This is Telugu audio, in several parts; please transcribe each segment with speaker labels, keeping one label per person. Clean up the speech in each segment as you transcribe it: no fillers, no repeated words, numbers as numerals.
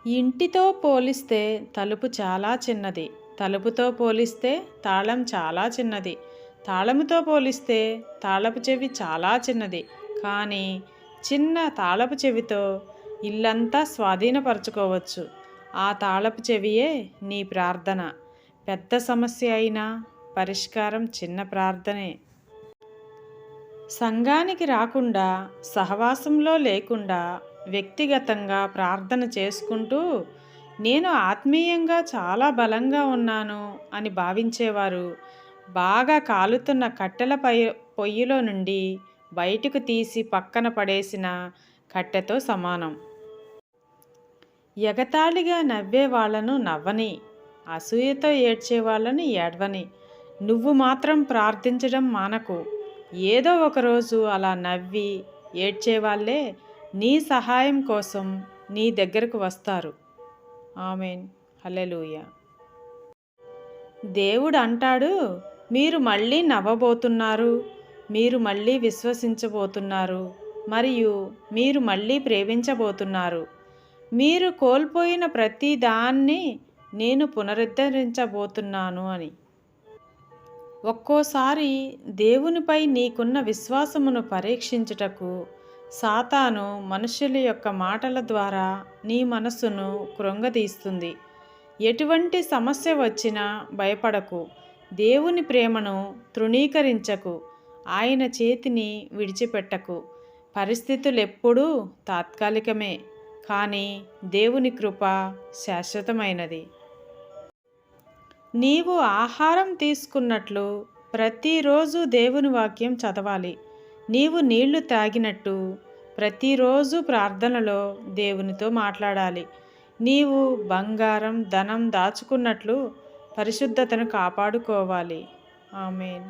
Speaker 1: ఇంటితో పోలిస్తే తలుపు చాలా చిన్నది. తలుపుతో పోలిస్తే తాళం చాలా చిన్నది. తాళముతో పోలిస్తే తాళపు చెవి చాలా చిన్నది. కానీ చిన్న తాళపు చెవితో ఇల్లంతా స్వాధీనపరచుకోవచ్చు. ఆ తాళపు చెవియే నీ ప్రార్థన. పెద్ద సమస్య అయినా పరిష్కారం చిన్న ప్రార్థనే. సంఘానికి రాకుండా, సహవాసంలో లేకుండా వ్యక్తిగతంగా ప్రార్థన చేసుకుంటూ నేను ఆత్మీయంగా చాలా బలంగా ఉన్నాను అని భావించేవారు బాగా కాలుతున్న పొయ్యిలో నుండి బయటకు తీసి పక్కన పడేసిన కట్టెతో సమానం. ఎగతాళిగా నవ్వే వాళ్ళను నవ్వని, అసూయతో ఏడ్చే వాళ్ళని ఏడ్వని, నువ్వు మాత్రం ప్రార్థించడం మానకు. ఏదో ఒకరోజు అలా నవ్వి ఏడ్చేవాళ్ళే నీ సహాయం కోసం నీ దగ్గరకు వస్తారు. ఆమెన్. హల్లెలూయా. దేవుడు అంటాడు, మీరు మళ్ళీ నవ్వబోతున్నారు, మీరు మళ్ళీ విశ్వసించబోతున్నారు, మరియు మీరు మళ్ళీ ప్రేమించబోతున్నారు. మీరు కోల్పోయిన ప్రతి దాన్ని నేను పునరుద్ధరించబోతున్నాను అని. ఒక్కోసారి దేవునిపై నీకున్న విశ్వాసమును పరీక్షించుటకు సాతాను మనుషుల యొక్క మాటల ద్వారా నీ మనస్సును కృంగదీస్తుంది. ఎటువంటి సమస్య వచ్చినా భయపడకు. దేవుని ప్రేమను తృణీకరించకు. ఆయన చేతిని విడిచిపెట్టకు. పరిస్థితులు ఎప్పుడూ తాత్కాలికమే, కానీ దేవుని కృప శాశ్వతమైనది. నీవు ఆహారం తీసుకున్నట్లు ప్రతిరోజు దేవుని వాక్యం చదవాలి. నీవు నీళ్లు తాగినట్టు ప్రతిరోజు ప్రార్థనలో దేవునితో మాట్లాడాలి. నీవు బంగారం, ధనం దాచుకున్నట్లు పరిశుద్ధతను కాపాడుకోవాలి. ఆమేన్.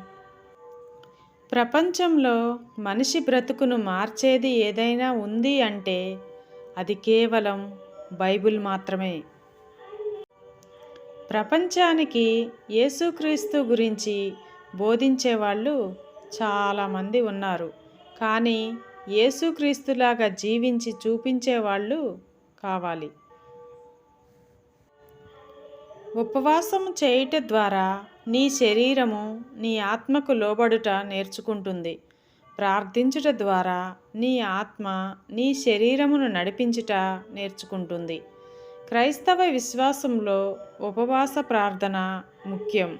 Speaker 1: ప్రపంచంలో మనిషి బ్రతుకును మార్చేది ఏదైనా ఉంది అంటే అది కేవలం బైబిల్ మాత్రమే. ప్రపంచానికి యేసుక్రీస్తు గురించి బోధించేవాళ్ళు చాలామంది ఉన్నారు, కానీ యేసుక్రీస్తులాగా జీవించి చూపించేవాళ్ళు కావాలి. ఉపవాసం చేయుట ద్వారా నీ శరీరము నీ ఆత్మకు లోబడుట నేర్చుకుంటుంది. ప్రార్థించుట ద్వారా నీ ఆత్మ నీ శరీరమును నడిపించుట నేర్చుకుంటుంది. క్రైస్తవ విశ్వాసంలో ఉపవాస ప్రార్థన ముఖ్యం.